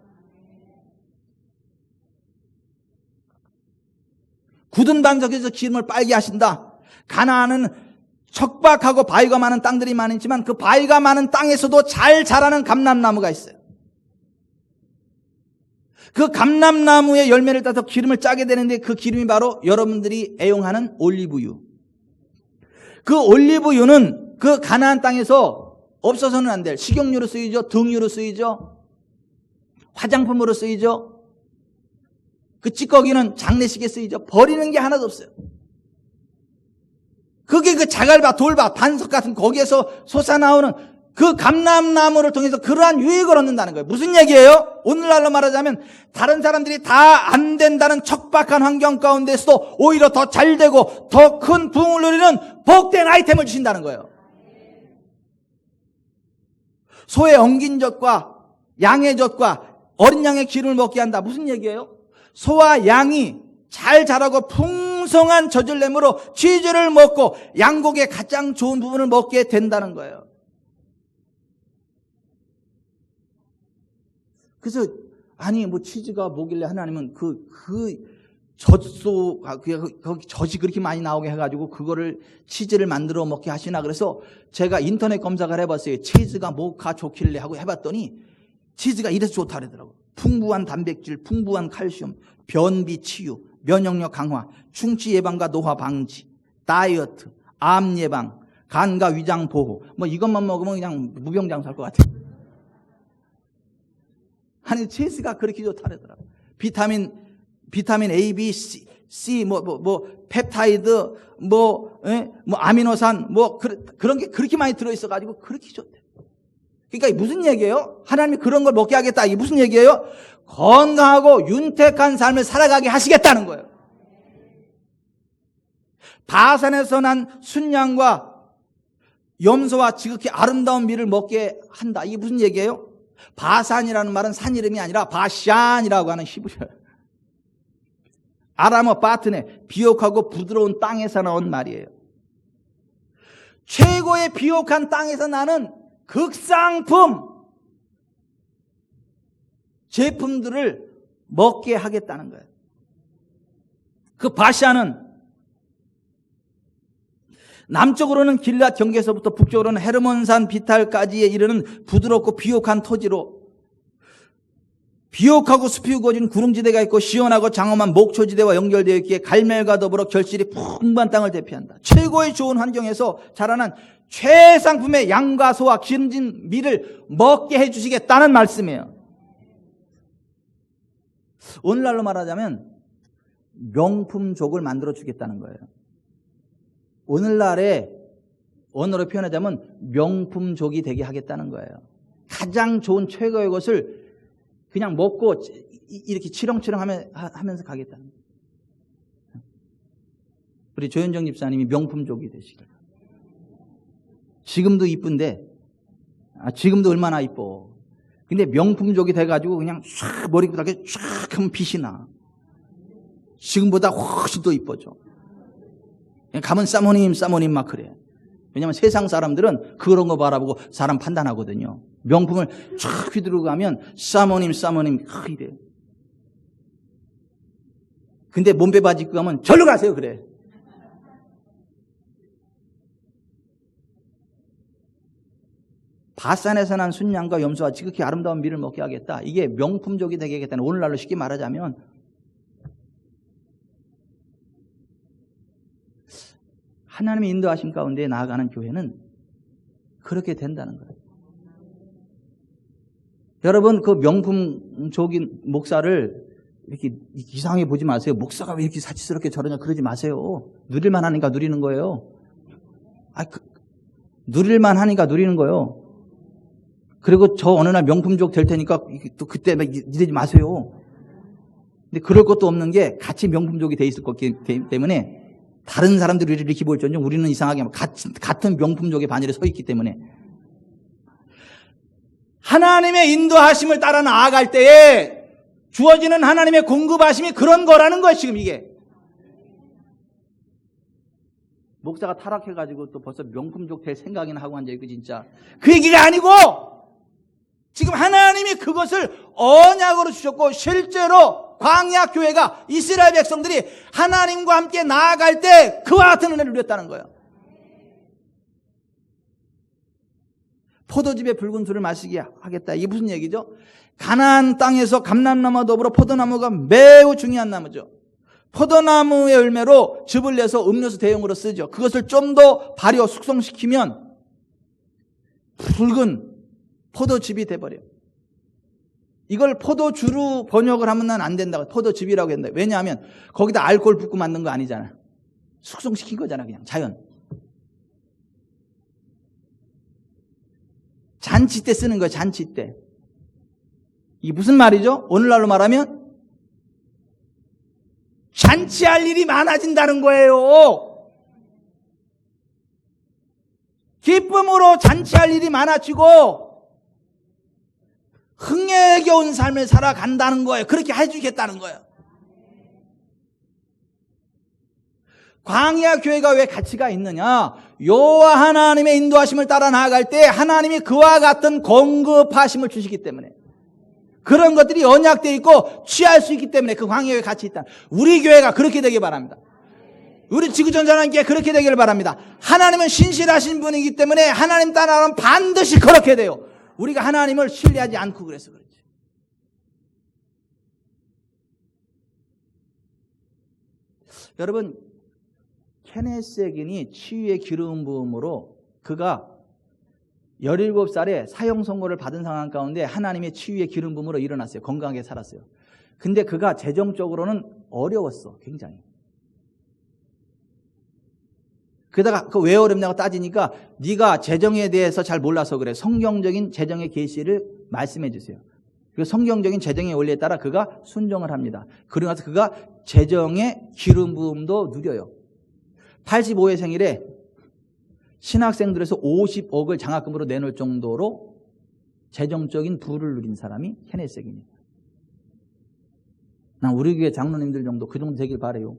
굳은 반석에서 기름을 빨게 하신다. 가나안은 척박하고 바위가 많은 땅들이 많지만 그 바위가 많은 땅에서도 잘 자라는 감람나무가 있어요. 그 감람나무의 열매를 따서 기름을 짜게 되는데 그 기름이 바로 여러분들이 애용하는 올리브유. 그 올리브유는 그 가나안 땅에서 없어서는 안 될 식용유로 쓰이죠. 등유로 쓰이죠. 화장품으로 쓰이죠. 그 찌꺼기는 장례식에 쓰이죠. 버리는 게 하나도 없어요. 그게 그 자갈밭, 돌밭, 반석 같은 거기에서 솟아나오는 그 감람나무를 통해서 그러한 유익을 얻는다는 거예요. 무슨 얘기예요? 오늘날로 말하자면 다른 사람들이 다 안 된다는 척박한 환경 가운데서도 오히려 더 잘 되고 더 큰 부흥을 누리는 복된 아이템을 주신다는 거예요. 소의 엉긴 젖과 양의 젖과 어린 양의 기름을 먹게 한다. 무슨 얘기예요? 소와 양이 잘 자라고 풍성한 젖을내므로 치즈를 먹고 양고기의 가장 좋은 부분을 먹게 된다는 거예요. 그래서 아니 뭐 치즈가 뭐길래 하나님은 그 젖소 거기 젖이 그렇게 많이 나오게 해가지고 그거를 치즈를 만들어 먹게 하시나. 그래서 제가 인터넷 검색을 해봤어요. 치즈가 뭐가 좋길래 하고 해봤더니 치즈가 이래서 좋다 그러더라고요. 풍부한 단백질, 풍부한 칼슘, 변비 치유, 면역력 강화, 충치 예방과 노화 방지, 다이어트, 암 예방, 간과 위장 보호. 뭐 이것만 먹으면 그냥 무병장수할 것 같아요. 아니 치즈가 그렇게 좋다 그러더라고요. 비타민 A, B, C, 펩타이드, 아미노산, 그런 게 그렇게 많이 들어있어가지고 그렇게 좋대. 그러니까 무슨 얘기예요? 하나님이 그런 걸 먹게 하겠다. 이게 무슨 얘기예요? 건강하고 윤택한 삶을 살아가게 하시겠다는 거예요. 바산에서 난 순양과 염소와 지극히 아름다운 밀을 먹게 한다. 이게 무슨 얘기예요? 바산이라는 말은 산 이름이 아니라 바샨이라고 하는 히브리어예요. 아람어 바트네, 비옥하고 부드러운 땅에서 나온 말이에요. 최고의 비옥한 땅에서 나는 극상품 제품들을 먹게 하겠다는 거예요. 그 바샨은 남쪽으로는 길앗 경계에서부터 북쪽으로는 헤르몬산 비탈까지에 이르는 부드럽고 비옥한 토지로 비옥하고 숲이 우거진 구릉지대가 있고 시원하고 장엄한 목초지대와 연결되어 있기에 갈멜과 더불어 결실이 풍부한 땅을 대표한다. 최고의 좋은 환경에서 자라난 최상품의 양과 소와 기름진 밀을 먹게 해주시겠다는 말씀이에요. 오늘날로 말하자면 명품족을 만들어 주겠다는 거예요. 오늘날의 언어로 표현하자면 명품족이 되게 하겠다는 거예요. 가장 좋은 최고의 것을 그냥 먹고 이렇게 치렁치렁 하면서 가겠다는 거예요. 우리 조현정 집사님이 명품족이 되시길. 지금도 이쁜데, 지금도 얼마나 이뻐. 근데 명품족이 돼가지고 그냥 쫙 머리부터 이렇게 쫙 하면 빛이 나. 지금보다 훨씬 더 이뻐져. 가면 사모님 막 그래. 왜냐면 세상 사람들은 그런 거 바라보고 사람 판단하거든요. 명품을 쫙 휘두르고 가면 사모님 이래. 근데 몸빼 바지 입고 가면 절로 가세요 그래. 바산에서 난 순양과 염소와 지극히 아름다운 밀을 먹게 하겠다. 이게 명품족이 되게 하겠다는, 오늘날로 쉽게 말하자면 하나님의 인도하심 가운데 나아가는 교회는 그렇게 된다는 거예요. 여러분 그 명품족인 목사를 이렇게 이상하게 보지 마세요. 목사가 왜 이렇게 사치스럽게 저러냐 그러지 마세요. 누릴만 하니까 누리는 거예요. 누릴만 하니까 누리는 거예요. 그리고 저 어느 날 명품족 될 테니까 또 그때 막 이러지 마세요. 근데 그럴 것도 없는 게 같이 명품족이 돼 있을 거기 때문에 다른 사람들이 이렇게 보일지언정 우리는 이상하게 같은 명품족의 반열에 서 있기 때문에 하나님의 인도하심을 따라 나아갈 때에 주어지는 하나님의 공급하심이 그런 거라는 거예요. 지금 이게 목사가 타락해가지고 또 벌써 명품족 될 생각이나 하고 앉아있고 진짜 그 얘기가 아니고 지금 하나님이 그것을 언약으로 주셨고 실제로 광야 교회가 이스라엘 백성들이 하나님과 함께 나아갈 때 그와 같은 은혜를 누렸다는 거예요. 포도즙에 붉은 술을 마시게 하겠다. 이게 무슨 얘기죠? 가나안 땅에서 감람나무와 더불어 포도나무가 매우 중요한 나무죠. 포도나무의 열매로 즙을 내서 음료수 대용으로 쓰죠. 그것을 좀 더 발효 숙성시키면 붉은 포도즙이 돼버려요. 이걸 포도주로 번역을 하면 난 안 된다고. 포도즙이라고 한다. 왜냐하면 거기다 알코올 붓고 만든 거 아니잖아. 숙성시킨 거잖아. 그냥 자연. 잔치 때 쓰는 거예요. 잔치 때. 이게 무슨 말이죠? 오늘날로 말하면 잔치할 일이 많아진다는 거예요. 기쁨으로 잔치할 일이 많아지고 흥에 겨운 삶을 살아간다는 거예요. 그렇게 해주겠다는 거예요. 광야 교회가 왜 가치가 있느냐? 여호와 하나님의 인도하심을 따라 나아갈 때 하나님이 그와 같은 공급하심을 주시기 때문에 그런 것들이 언약되어 있고 취할 수 있기 때문에 그 광야에 가치 있다. 우리 교회가 그렇게 되길 바랍니다. 우리 지구촌전환교회 그렇게 되기를 바랍니다. 하나님은 신실하신 분이기 때문에 하나님 따라하면 반드시 그렇게 돼요. 우리가 하나님을 신뢰하지 않고 그래서 그렇지. 여러분 케네스 해긴이 치유의 기름 부음으로 그가 17살에 사형 선고를 받은 상황 가운데 하나님의 치유의 기름 부음으로 일어났어요. 건강하게 살았어요. 근데 그가 재정적으로는 어려웠어. 굉장히. 그러다가 그 왜 어렵냐고 따지니까 네가 재정에 대해서 잘 몰라서 그래. 성경적인 재정의 계시를 말씀해 주세요. 그리고 성경적인 재정의 원리에 따라 그가 순종을 합니다. 그러고 나서 그가 재정의 기름 부음도 누려요. 85회 생일에 신학생들에서 50억을 장학금으로 내놓을 정도로 재정적인 부를 누린 사람이 케네스 해긴입니다. 난 우리 교회 장로님들 정도 그 정도 되길 바라요.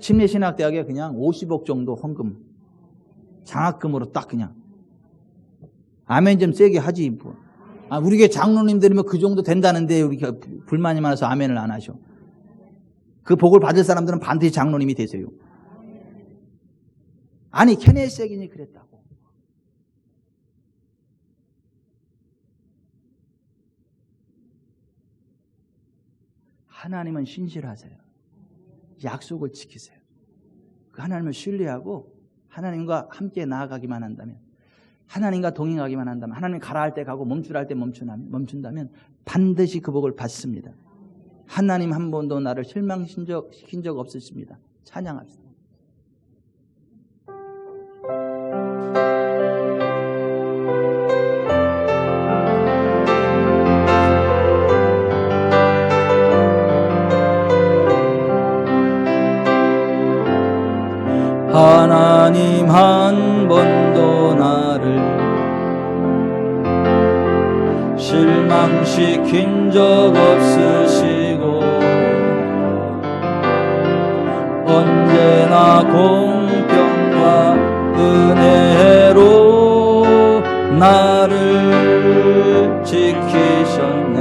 침례신학대학에 그냥 50억 정도 헌금 장학금으로 딱 그냥 아멘 좀 세게 하지. 우리 교회 장로님들이면 그 정도 된다는데 우리 불만이 많아서 아멘을 안 하셔. 그 복을 받을 사람들은 반드시 장로님이 되세요. 아니 케네스 해긴이 그랬다고. 하나님은 신실하세요. 약속을 지키세요. 그 하나님을 신뢰하고 하나님과 함께 나아가기만 한다면, 하나님과 동행하기만 한다면, 하나님 가라 할 때 가고 멈추라 할 때 멈춘다면 반드시 그 복을 받습니다. 하나님 한 번도 나를 실망시킨 적 없으십니다. 찬양합시다. 하나님 한 번도 나를 실망시킨 적 없으시고 언제나 공평과 은혜로 나를 지키셨네.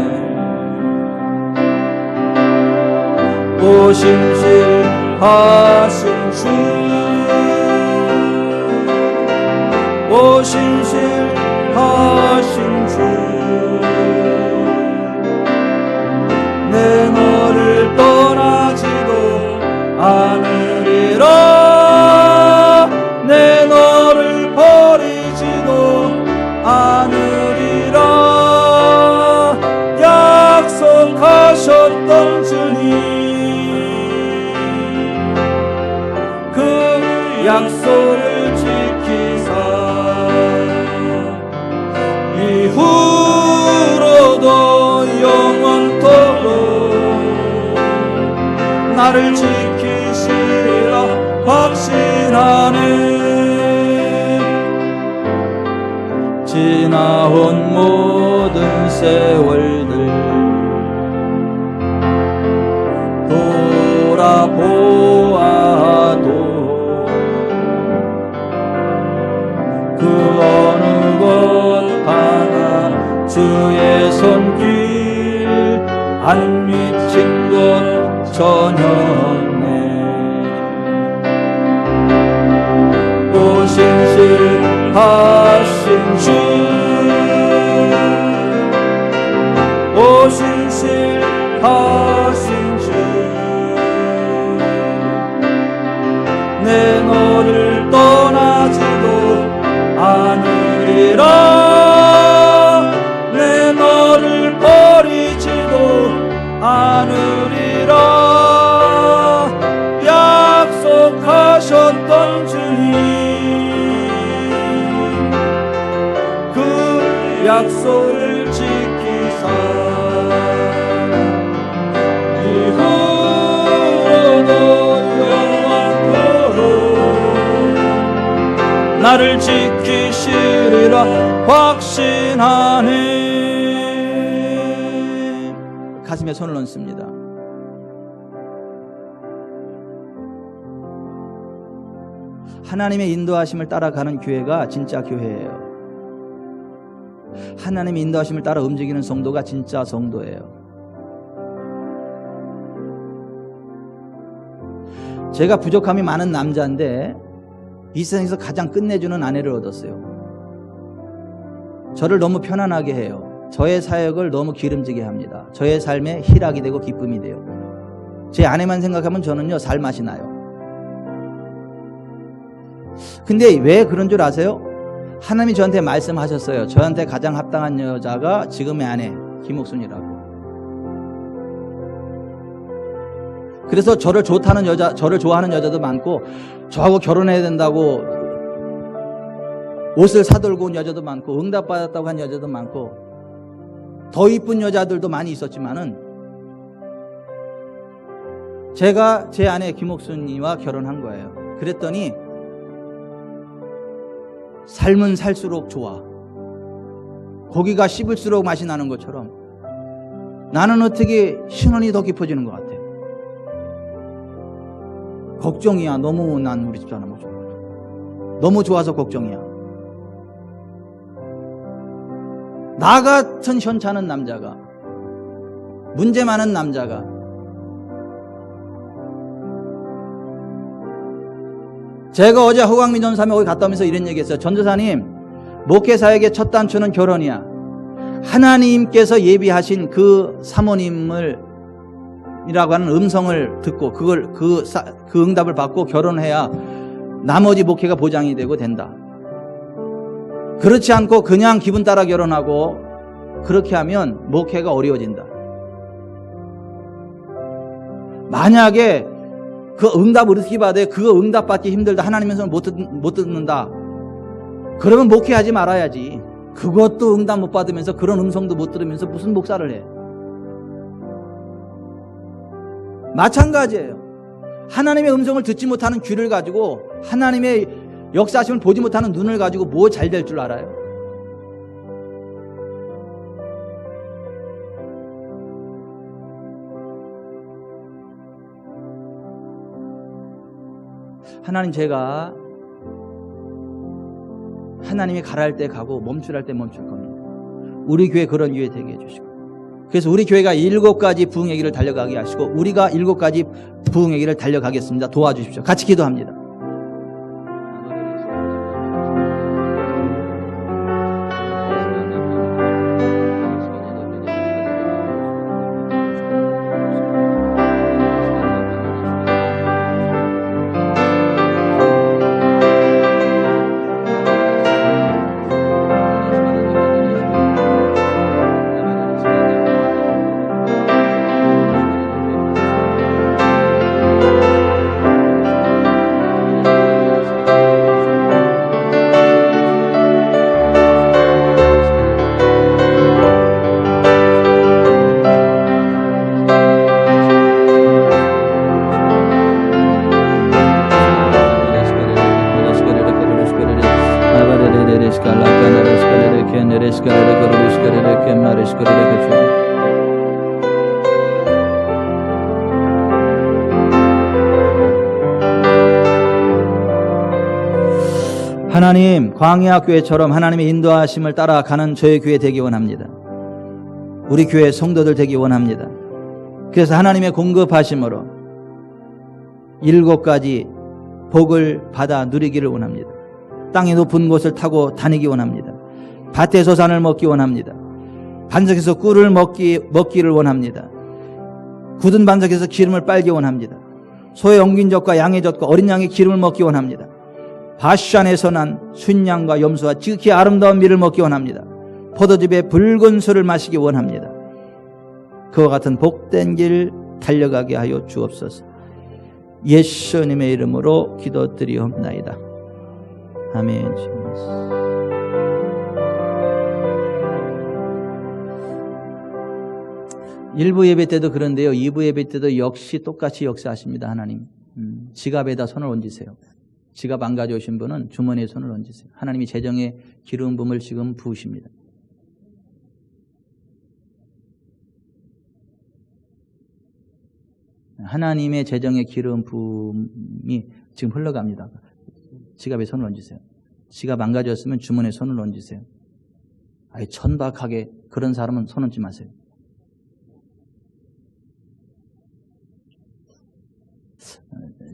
오신실하신 주, 오신실하신 주, 내 너를 떠나지도 않으리라, 내 너를 버리지도 않으리라, 약속하셨던 주님, 그 약속을 지키사 이후로도 영원토록 나를 지키시리라 확신하네. 지나온 모든 세월들 돌아보아도 그 어느 것 하나 주의 손길 안 미친 것 전혀 없네. 오신실하신 주, 오신실하신 주, 내 너를 떠나지도 않으리라, 내 너를 버리지도 않으리라, 약속하셨던 주님, 그 약속을 지키사 이후로도 영원토록 나를 지키시리라 확신하네. 가슴에 손을 얹습니다. 하나님의 인도하심을 따라가는 교회가 진짜 교회예요. 하나님의 인도하심을 따라 움직이는 성도가 진짜 성도예요. 제가 부족함이 많은 남자인데 이 세상에서 가장 끝내주는 아내를 얻었어요. 저를 너무 편안하게 해요. 저의 사역을 너무 기름지게 합니다. 저의 삶에 희락이 되고 기쁨이 돼요. 제 아내만 생각하면 저는요 살맛이 나요. 근데 왜 그런 줄 아세요? 하나님이 저한테 말씀하셨어요. 저한테 가장 합당한 여자가 지금의 아내 김옥순이라고. 그래서 저를 좋다는 여자, 저를 좋아하는 여자도 많고, 저하고 결혼해야 된다고 옷을 사들고 온 여자도 많고, 응답받았다고 한 여자도 많고, 더 이쁜 여자들도 많이 있었지만은 제가 제 아내 김옥순이와 결혼한 거예요. 그랬더니 삶은 살수록 좋아. 고기가 씹을수록 맛이 나는 것처럼 나는 어떻게 신혼이 더 깊어지는 것 같아. 걱정이야. 너무 난 우리 집사람 너무 좋아서 걱정이야. 나 같은 현찮은 남자가, 문제 많은 남자가 제가 어제 허광민 전사님 거기 갔다 오면서 이런 얘기했어요. 전도사님, 목회사역의 첫 단추는 결혼이야. 하나님께서 예비하신 그 사모님을 이라고 하는 음성을 듣고 그걸 그 응답을 받고 결혼해야 나머지 목회가 보장이 되고 된다. 그렇지 않고 그냥 기분 따라 결혼하고 그렇게 하면 목회가 어려워진다. 만약에 그 응답을 어떻게 받아야 그거 응답받기 힘들다, 하나님의 손을 못 듣는다, 그러면 목회하지 말아야지. 그것도 응답 못 받으면서 그런 음성도 못 들으면서 무슨 목사를 해. 마찬가지예요. 하나님의 음성을 듣지 못하는 귀를 가지고, 하나님의 역사하심을 보지 못하는 눈을 가지고 뭐 잘 될 줄 알아요? 하나님, 제가 하나님이 가랄 때 가고 멈추랄 때 멈출 겁니다. 우리 교회 그런 교회 되게 해주시고, 그래서 우리 교회가 7가지 부흥의 길을 달려가게 하시고 우리가 7가지 부흥의 길을 달려가겠습니다. 도와주십시오. 같이 기도합니다. 하나님, 광야교회처럼 하나님의 인도하심을 따라가는 저희 교회 되기 원합니다. 우리 교회 성도들 되기 원합니다. 그래서 하나님의 공급하심으로 7가지 복을 받아 누리기를 원합니다. 땅이 높은 곳을 타고 다니기 원합니다. 밭에서 산을 먹기 원합니다. 반석에서 꿀을 먹기를 원합니다. 굳은 반석에서 기름을 빨기 원합니다. 소의 엉긴 젖과 양의 젖과 어린 양의 기름을 먹기 원합니다. 바산에서 난 순양과 염소와 지극히 아름다운 밀을 먹기 원합니다. 포도즙의 붉은 술을 마시기 원합니다. 그와 같은 복된 길 달려가게 하여 주옵소서. 예수님의 이름으로 기도드리옵나이다. 아멘. 일부 예배 때도 그런데요, 2부 예배 때도 역시 똑같이 역사하십니다. 하나님, 지갑에다 손을 얹으세요. 지갑 안 가져오신 분은 주머니에 손을 얹으세요. 하나님이 재정의 기름 부음을 지금 부으십니다. 하나님의 재정의 기름 부음이 지금 흘러갑니다. 지갑에 손을 얹으세요. 지갑 안 가져왔으면 주머니에 손을 얹으세요. 아예 천박하게 그런 사람은 손 얹지 마세요.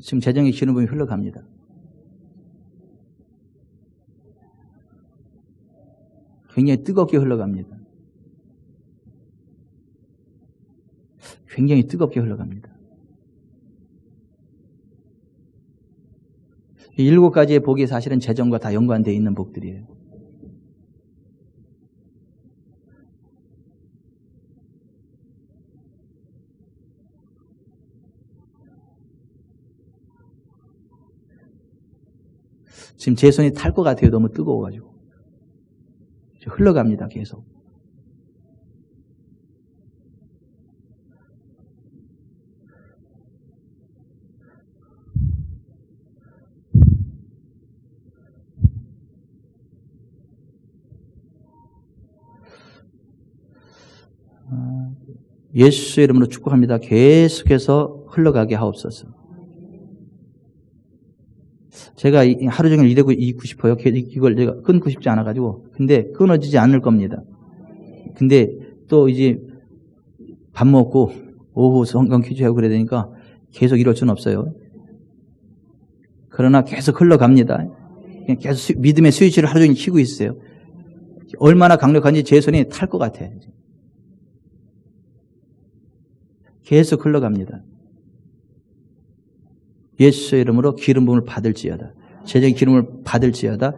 지금 재정의 기름 부음이 흘러갑니다. 굉장히 뜨겁게 흘러갑니다. 굉장히 뜨겁게 흘러갑니다. 이 7가지의 복이 사실은 재정과 다 연관되어 있는 복들이에요. 지금 제 손이 탈 것 같아요. 너무 뜨거워가지고. 흘러갑니다. 계속. 예수의 이름으로 축복합니다. 계속해서 흘러가게 하옵소서. 제가 하루 종일 이러고 있고 싶어요. 이걸 제가 끊고 싶지 않아가지고. 근데 끊어지지 않을 겁니다. 근데 또 이제 밥 먹고 오후 성경 퀴즈하고 그래야 되니까 계속 이럴 수는 없어요. 그러나 계속 흘러갑니다. 그냥 계속 믿음의 스위치를 하루 종일 켜고 있어요. 얼마나 강력한지 제 손이 탈 것 같아요. 계속 흘러갑니다. 예수의 이름으로 기름 부음을 받을지어다. 재정의 기름을 받을지어다.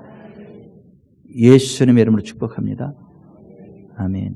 예수님의 이름으로 축복합니다. 아멘.